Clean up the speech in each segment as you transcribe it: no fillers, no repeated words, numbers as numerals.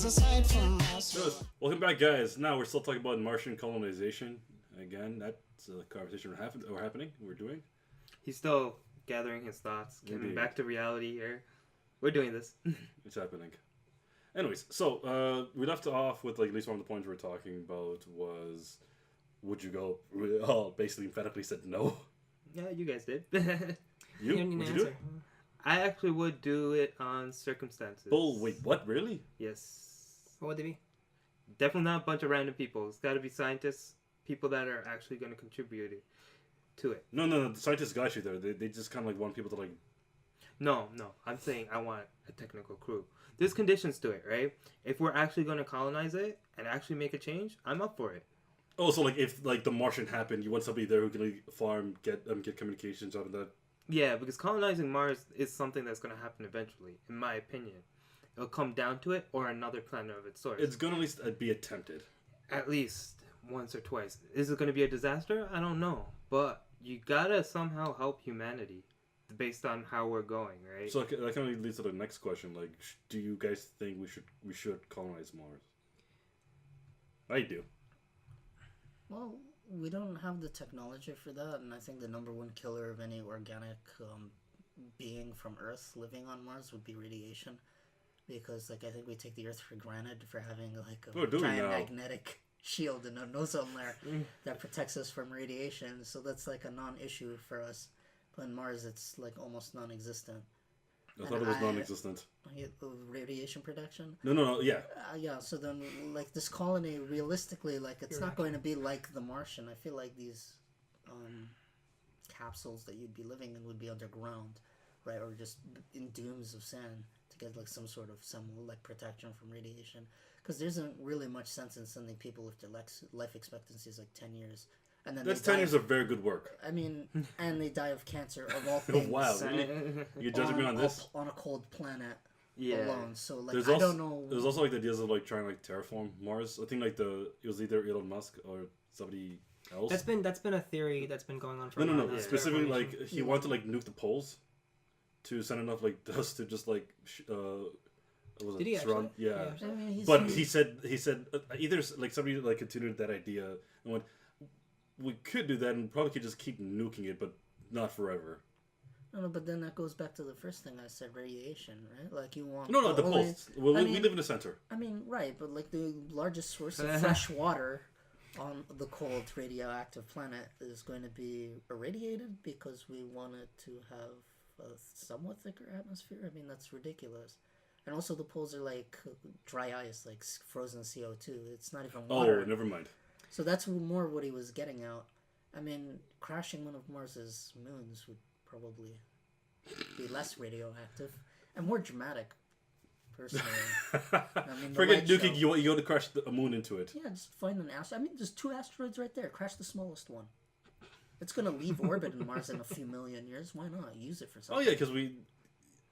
aside from us. So, welcome back, guys. Now we're still talking about Martian colonization. Again, that's a conversation we're doing. He's still gathering his thoughts, getting back to reality here. We're doing this. It's happening. Anyways, so we left off with like at least one of the points we were talking about was, would you go? We all basically emphatically said no. Yeah, you guys did. You? don't need Would an you do answer. it? I actually would do it on circumstances. Oh, wait, what? Really? Yes. What would they be? Definitely not a bunch of random people. It's got to be scientists, people that are actually going to contribute to it. No. The scientists got you there. They just kind of like want people to like. No. I'm saying I want a technical crew. There's conditions to it, right? If we're actually going to colonize it and actually make a change, I'm up for it. Oh, so like if like the Martian happened, you want somebody there who can like farm, get communications, stuff like that. Yeah, because colonizing Mars is something that's going to happen eventually, in my opinion. It'll come down to it or another planet of its source. It's gonna at least be attempted. At least once or twice. Is it going to be a disaster? I don't know. But you gotta somehow help humanity based on how we're going, right? So that kind of leads to the next question. Like, do you guys think we should colonize Mars? I do. Well, we don't have the technology for that, and I think the number one killer of any organic being from Earth living on Mars would be radiation, because like I think we take the Earth for granted for having like We're a doing giant now. magnetic shield and an ozone layer that protects us from radiation. So that's like a non-issue for us. But on Mars, it's like almost non-existent. I thought it was non-existent. Radiation protection. No. Yeah. Yeah, so then, like, this colony, realistically, like, it's not going to be like the Martian. I feel like these capsules that you'd be living in would be underground, right? Or just in dunes of sand to get, like, some protection from radiation. Because there isn't really much sense in sending people if their life expectancy is, like, 10 years. And then That's 10 years of very good work. I mean, and they die of cancer, of all things. Wow, really? You're judging me on this? On a cold planet. Yeah. Alone, so like There's I also, don't know. There's also like the ideas of like trying to like terraform Mars. I think like it was either Elon Musk or somebody else. That's been a theory that's been going on for a No. while now. Specifically, Terraformation. like he wanted to like nuke the poles to send enough like dust to just like what was Did it? he Surround? actually? Yeah. I mean, But he said either like somebody like continued that idea and went, we could do that and probably could just keep nuking it, but not forever. No, but then that goes back to the first thing I said, radiation, right? Like you want No, the only- poles. Well, I we mean- live in the center. I mean, right, but like the largest source of fresh water on the cold radioactive planet is going to be irradiated because we want it to have a somewhat thicker atmosphere. I mean, that's ridiculous. And also the poles are like dry ice, like frozen CO2. It's not even water. Oh, never mind. So that's more what he was getting at. I mean, crashing one of Mars's moons would probably be less radioactive and more dramatic, personally. I mean, the Forget light nuking. show. You go to crash a moon into it. Yeah, just find an asteroid. I mean, there's 2 asteroids right there. Crash the smallest one. It's going to leave orbit in Mars in a few million years. Why not? Use it for Oh something. yeah, because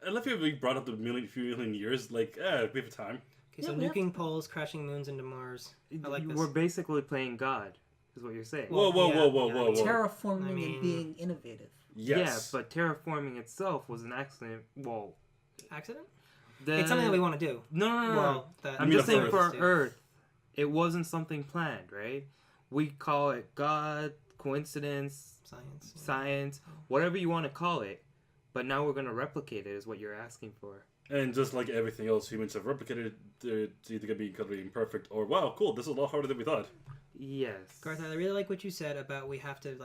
I love how we brought up the few million years. Like, we have time. Okay, so Yeah, we have nuking poles, crashing moons into Mars. I like this. We're basically playing God, is what you're saying. Whoa. Terraforming I mean- and being innovative. Yes. Yeah, but terraforming itself was an accident. Well, Accident? It's something that we want to do. No. Well, I'm mean just of saying for Earth. Earth, it wasn't something planned, right? We call it God, coincidence, science, whatever you want to call it. But now we're going to replicate it, is what you're asking for. And just like everything else, humans have replicated. It's either gonna be incredibly imperfect or wow, cool. This is a lot harder than we thought. Yes. Garth, I really like what you said about we have to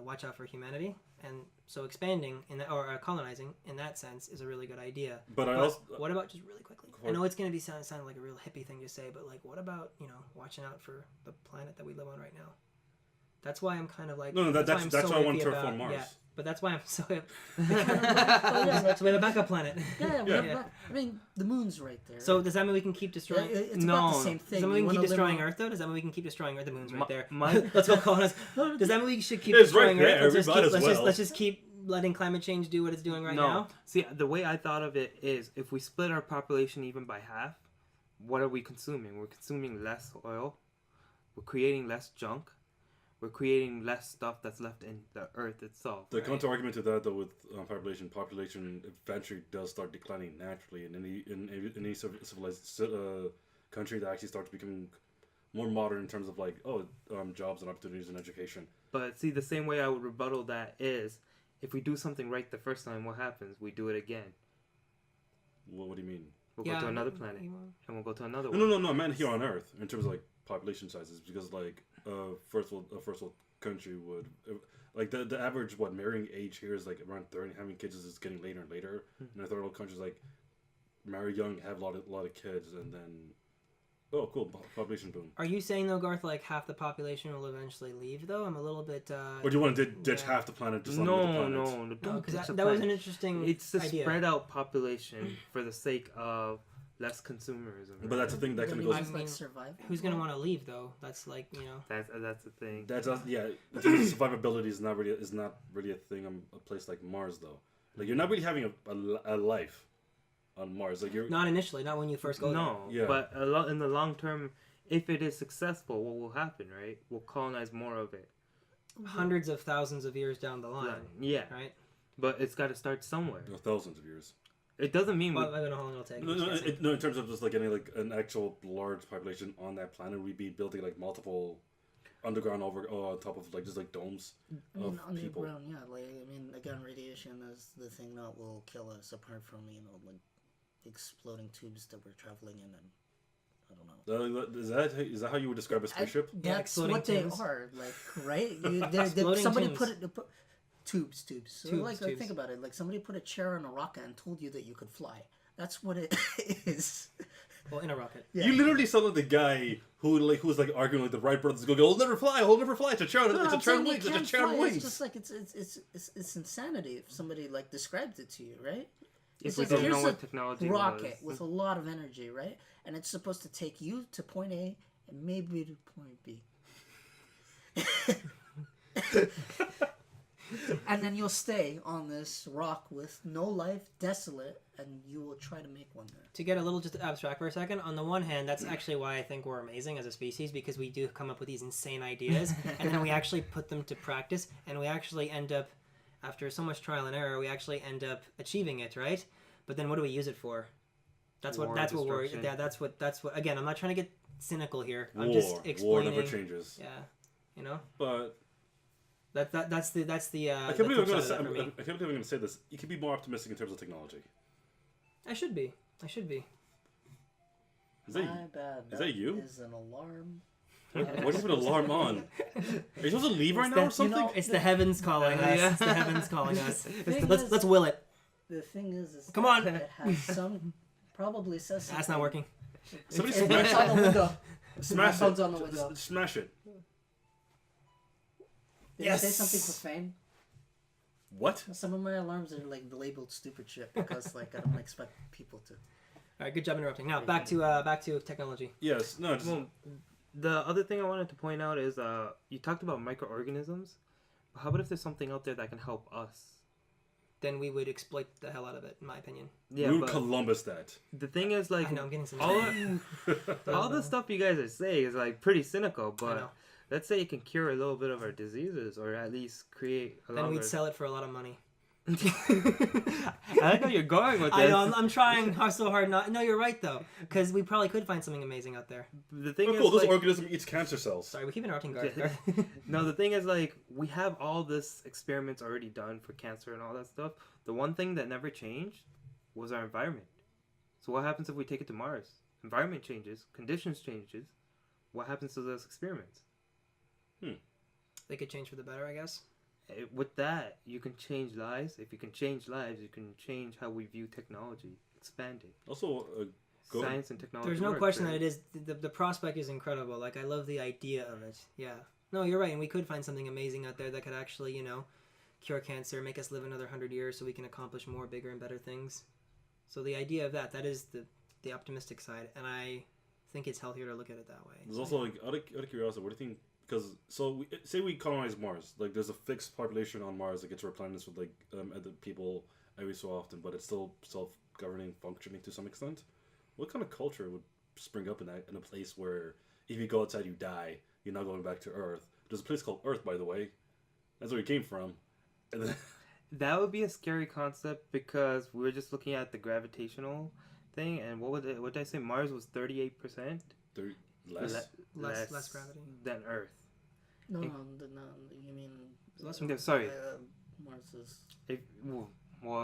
watch out for humanity, and so expanding or colonizing in that sense is a really good idea. But I also what about just really quickly? I know it's going to be sound like a real hippie thing to say, but like, what about watching out for the planet that we live on right now? That's why I'm kind of like that's why I want to iffy terraform about- Mars. Yeah, but that's why I'm so. Oh, yeah, So we have a backup planet. Yeah. I mean, the moon's right there. So does that mean we can keep yeah, destroying? it's about the No. same Does thing. that mean we You can keep wanna live destroying on- Earth though? Does that mean we can keep destroying Earth? The moon's right there. my- Let's go colonize. Does that mean we should keep It's right destroying there. Earth? We might as well. Let's just keep letting climate change do what it's doing right no. now. See, the way I thought of it is if we split our population even by half, what are we consuming? We're consuming less oil. We're creating less junk. We're creating less stuff that's left in the earth itself. The right? counter argument to that, though, with population eventually does start declining naturally in any civilized country that actually starts becoming more modern in terms of like jobs and opportunities and education. But see, the same way I would rebuttal that is, if we do something right the first time, what happens? We do it again. What do you mean? We'll go to another planet, and we'll go to another one. No. I meant here on Earth in terms of like population sizes, because like first world country would like the average marrying age here is like around 30. Having kids is getting later and later. And the third world countries like marry young, have a lot of kids, and then cool population boom. Are you saying though, Garth, like half the population will eventually leave though? I'm a little bit. Or do you want to ditch half the planet? Just No, because that was an interesting. It's a idea. spread out population for the sake of less consumerism. But that's the thing that kind of goes. Like survival. Who's gonna want to leave though? That's like That's the thing. That's survivability is not really a thing on a place like Mars though. Like you're not really having a life on Mars. Like you're not initially, not when you first go No, there. Yeah. But in the long term, if it is successful, what will happen? Right, we'll colonize more of it. Hundreds of thousands of years down the line. Yeah. Right. But it's got to start somewhere. Thousands of years. It doesn't mean. Well, I don't know how long it'll take. No, in terms of just like getting like an actual large population on that planet, we'd be building like multiple underground on top of like just like domes of people. Underground, yeah. Like I mean, again, radiation is the thing that will kill us. Apart from like exploding tubes that we're traveling in, and I don't know. Is that how you would describe a spaceship? That's what they are, like, right? Somebody put it. Tubes. So tubes. think about it. Like somebody put a chair on a rocket and told you that you could fly. That's what it is. Well, in a rocket. Yeah. You literally sound like the guy who was like arguing like the Wright brothers go, "I'll never fly. It's a chair. It's a chair on wings. It's a chair on wings." It's just like it's insanity if somebody like described it to you, right? If we didn't know what technology rocket with a lot of energy, right? And it's supposed to take you to point A and maybe to point B. And then you'll stay on this rock with no life, desolate, and you will try to make one there. To get a little just abstract for a second, on the one hand, that's actually why I think we're amazing as a species, because we do come up with these insane ideas, and then we actually put them to practice, and we actually end up, after so much trial and error, we actually end up achieving it, right? But then what do we use it for? That's what we're. Yeah, that's what. Again, I'm not trying to get cynical here. I'm just explaining. War never changes. Yeah, But. That's the I can't believe I'm going to say this. You can be more optimistic in terms of technology. I should be. Is that you? Is an alarm. What do you put an alarm on? Are you supposed to leave right now or something? It's the heavens calling us. It's the heavens calling us. Let's will it. The thing is come on. It has some probably says something. That's not working. Somebody smash it on the window. Smash it. On the window. Smash it. Did you say something profane? What? Some of my alarms are like labeled stupid shit because like I don't expect people to. All right, good job interrupting. Now back to technology. Yes, no. Well, the other thing I wanted to point out is you talked about microorganisms. But how about if there's something out there that can help us? Then we would exploit the hell out of it, in my opinion. Yeah, we would Columbus that. The thing is, like, I know, I'm getting some. all the stuff you guys are saying is like pretty cynical, but let's say it can cure a little bit of our diseases, or at least create. Then we'd sell it for a lot of money. I like how you're going with this. I know, I'm trying so hard not. No, you're right though, because we probably could find something amazing out there. The thing is, cool. This like, organism eats cancer cells. Sorry, we keep interrupting Garth. No, the thing is, like, we have all this experiments already done for cancer and all that stuff. The one thing that never changed was our environment. So what happens if we take it to Mars? Environment changes, conditions changes. What happens to those experiments? They could change for the better, I guess. With that, you can change lives. If you can change lives, you can change how we view technology, expand it. Also, science and technology. There's no question that it is. The prospect is incredible. Like, I love the idea of it. Yeah. No, you're right. And we could find something amazing out there that could actually, cure cancer, make us live another 100 years so we can accomplish more, bigger, and better things. So the idea of that is the optimistic side. And I think it's healthier to look at it that way. There's also, like, out of curiosity, what do you think? Because, say we colonize Mars. Like, there's a fixed population on Mars that gets replenished with, like, other people every so often, but it's still self-governing, functioning to some extent. What kind of culture would spring up in a place where if you go outside, you die, you're not going back to Earth? There's a place called Earth, by the way. That's where you came from. And then that would be a scary concept because we're just looking at the gravitational thing, and what did I say? Mars was 38% Less. Less gravity. than Earth. No, you mean Less No, sorry. Mars is. If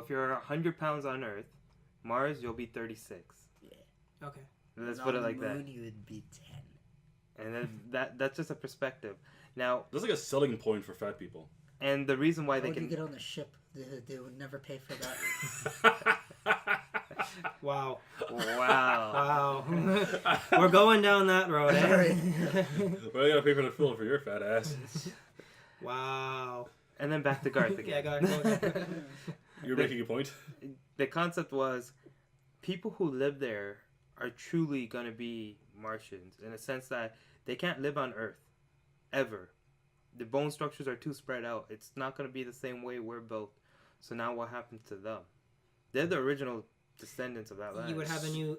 you're 100 pounds on Earth, Mars you'll be 36. Okay. Let's And put it on like the that. moon, you would be 10. And then that's just a perspective. Now, That's like a selling point for fat people. and the reason why How they would can you get on the ship? They would never pay for that. Wow. wow. Wow. We're going down that road, eh? Well, you gotta pay for the fill for your fat ass. Wow. And then back to Garth again. Yeah, go ahead. You're making a point. The concept was people who live there are truly going to be Martians in a sense that they can't live on Earth ever. The bone structures are too spread out. It's not going to be the same way we're built. So now what happens to them? They're the original descendants of that land. You would have a new.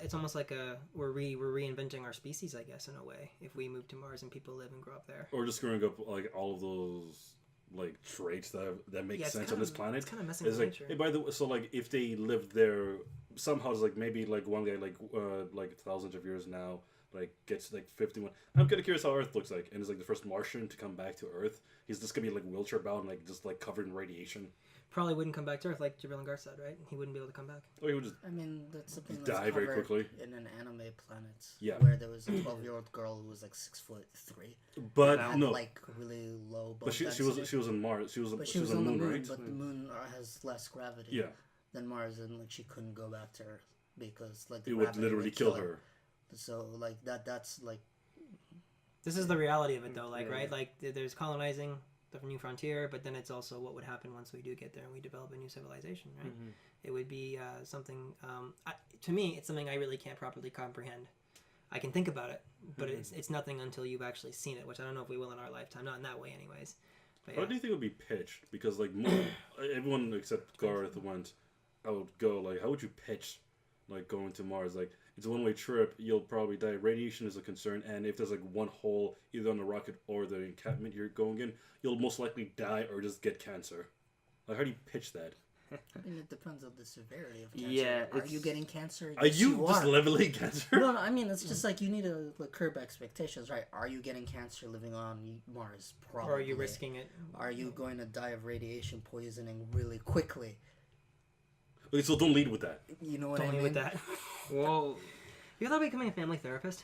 It's almost like we're reinventing our species, I guess, in a way. If we move to Mars and people live and grow up there. Or just screwing up like all of those like traits that make sense on this planet. It's kind of messing It's with like, nature. hey, by the way, so like if they lived there somehow, it's like maybe like one guy like thousands of years now like gets like 51. I'm kind of curious how Earth looks like, and it's like the first Martian to come back to Earth. He's just gonna be like wheelchair bound, like just like covered in radiation. Probably wouldn't come back to Earth, like Jibril and Garth said, right? He wouldn't be able to come back. Or he would just I mean, that's something that's die very covered quickly. in an anime planet. Yeah. Where there was a 12-year-old girl who was like 6'3", But had no, like really low bone but she density. was on Mars. She was But she was on the moon, right? but the moon has less gravity Yeah, than Mars, and like she couldn't go back to Earth because like the it would gravity literally kill her. So like that's like This is the reality of it, though. Like, Yeah. right? Like, there's colonizing the new frontier, but then it's also what would happen once we do get there and we develop a new civilization, right? Mhm. It would be something. To me, it's something I really can't properly comprehend. I can think about it, but it's nothing until you've actually seen it, which I don't know if we will in our lifetime. Not in that way, anyways. But How yeah. do you think it would be pitched? Because like everyone except Garth went, I would go like, how would you pitch like going to Mars? Like it's a one-way trip. You'll probably die. Radiation is a concern, and if there's like one hole either on the rocket or the encampment you're going in, you'll most likely die or just get cancer. Like how do you pitch that? I mean, it depends on the severity of cancer. Yeah, Are it's- you getting cancer? Are Yes, you just are. leveling cancer? No, I mean it's just like you need to like, curb expectations, right? Are you getting cancer living on Mars? Probably. Or are you risking it? Are you going to die of radiation poisoning really quickly? Okay, so don't lead with that. You know what Don't I leave mean? with that. Well, You thought about becoming a family therapist?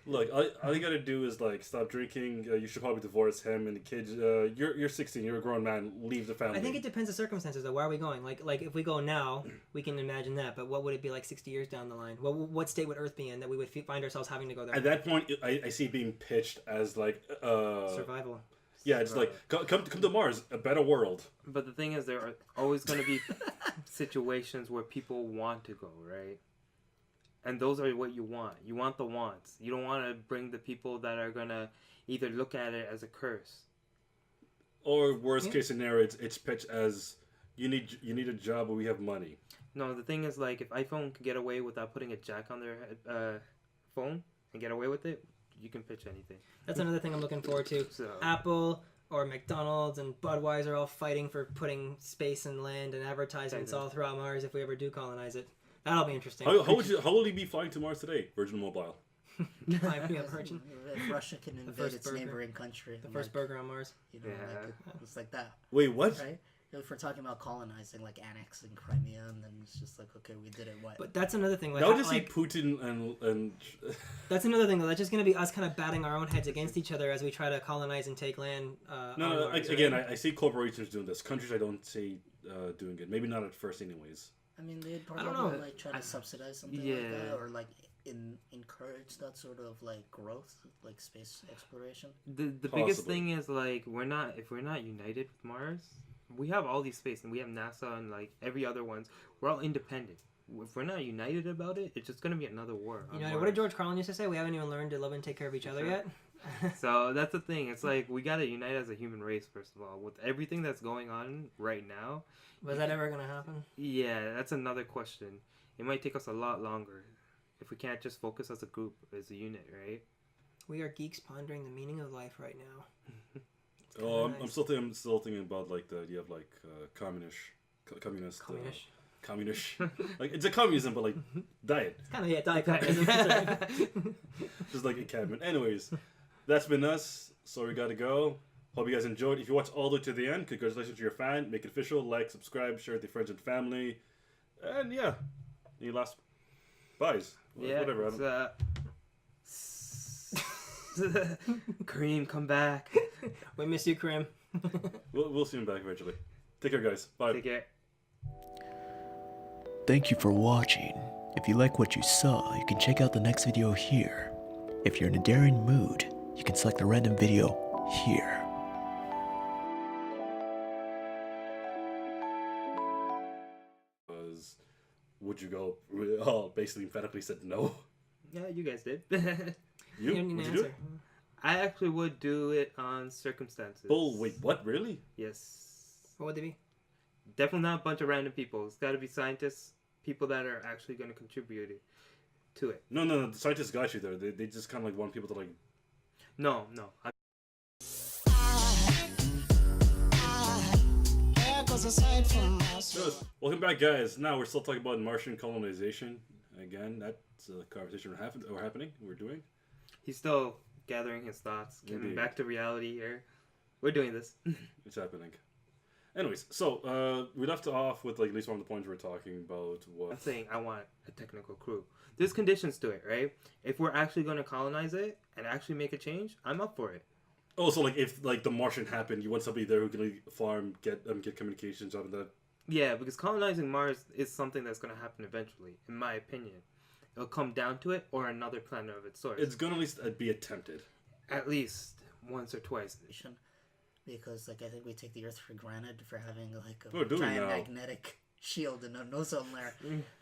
Look, all you gotta do is like stop drinking. You should probably divorce him and the kids. You're 16. You're a grown man. Leave the family. I think it depends the circumstances, though. Where are we going? Like if we go now, we can imagine that. But what would it be like 60 years down the line? What state would Earth be in that we would find ourselves having to go there? At that point, I see it being pitched as like Survival. yeah, it's like come to Mars, a better world. but the thing is, there are always going to be situations where people want to go, right? And those are what you want. You want the wants. You don't want to bring the people that are going to either look at it as a curse. Or worst case scenario, it's pitched as you need a job, but we have money. No, the thing is, like, if iPhone could get away without putting a jack on their phone and get away with it, you can pitch anything. That's another thing I'm looking forward to. So Apple or McDonald's and Budweiser all fighting for putting space and land and advertisements all throughout Mars if we ever do colonize it. That'll be interesting. How will he be flying to Mars today? Virgin Mobile. Might be a virgin. If Russia can invade first its burger. neighboring country, The first burger on Mars. you know, Yeah. like it's like that, Wait, what? right? If we're talking about colonizing, like annexing Crimea, and then it's just like, okay, we did it. What? But that's another thing. Like, Now just see like, Putin and that's another thing, though. That's just going to be us kind of batting our own heads against each other as we try to colonize and take land. no, on Mars, again, right? I see corporations doing this. Countries I don't see doing it. Maybe not at first, anyways. I mean, they'd don't know. probably like try to subsidize something like Yeah. that, or like encourage that sort of like growth, like space exploration. the biggest Possibly. thing is, like, if we're not united with Mars, we have all these space and we have NASA and like every other ones. We're all independent. If we're not united about it, it's just gonna be another war. on You know, Mars. what did George Carlin used to say? We haven't even learned to love and take care of each other yet. So that's the thing. It's like we gotta unite as a human race first of all. With everything that's going on right now, Was that ever going to happen? yeah, that's another question. It might take us a lot longer if we can't just focus as a group, as a unit, right? We are geeks pondering the meaning of life right now. It's Oh, kinda I'm still thinking about like the idea of like communist communist. Communist. Communist. Like, it's a communism, but like diet. It's kind of, yeah, diet communism. That's right. Just like a cabin. Anyways, that's been us. So we gotta go. Hope you guys enjoyed. If you watch all the way to the end, congratulations to your fan. Make it official. Like, subscribe, share with your friends and family. And yeah. Any last buys? Yeah, Whatever. Kareem, come back. We miss you, Karim. We'll see him back eventually. Take care, guys. Bye. Take care. Thank you for watching. If you like what you saw, you can check out the next video here. If you're in a daring mood, you can select the random video here. Would you go? We all basically emphatically said no. Yeah, you guys did. You? You didn't Would you answer. do it? I actually would do it on circumstances. Oh, wait, what? Really? Yes. What would they be? Definitely not a bunch of random people. It's got to be scientists, people that are actually going to contribute to it. No. The scientists got you there. They just kind of like want people to like. No. Good. Welcome back, guys. Now we're still talking about Martian colonization. Again, that's a conversation we're doing. He's still gathering his thoughts, getting Indeed. back to reality here. We're doing this. It's happening. Anyways, so we left off with like at least one of the points we were talking about. I'm What? saying I want a technical crew. There's conditions to it, right? If we're actually going to colonize it and actually make a change, I'm up for it. Oh, so like if like the Martian happened, you want somebody there who can like, farm, get communications, something that. Yeah, because colonizing Mars is something that's going to happen eventually, in my opinion. It'll come down to it or another planet of its source. It's gonna at least be attempted. At least once or twice. Because like I think we take the Earth for granted for having like We're a doing giant now. magnetic shield and an ozone layer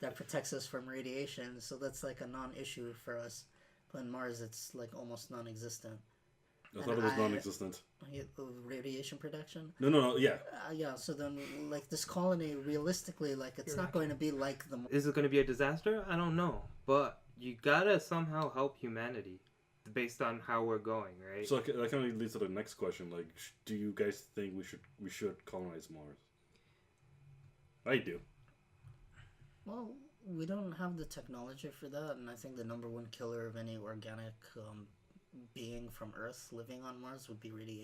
that protects us from radiation. So that's like a non-issue for us. But in Mars, it's like almost non-existent. I thought it was non-existent. Radiation protection. No. Yeah. Yeah. So then, like this colony, realistically, like it's not going to be like the. Is it going to be a disaster? I don't know. But you gotta somehow help humanity based on how we're going, right? So that kind of leads to the next question. Like, do you guys think we should colonize Mars? I do. Well, we don't have the technology for that, and I think the number one killer of any organic being from Earth living on Mars would be radiation.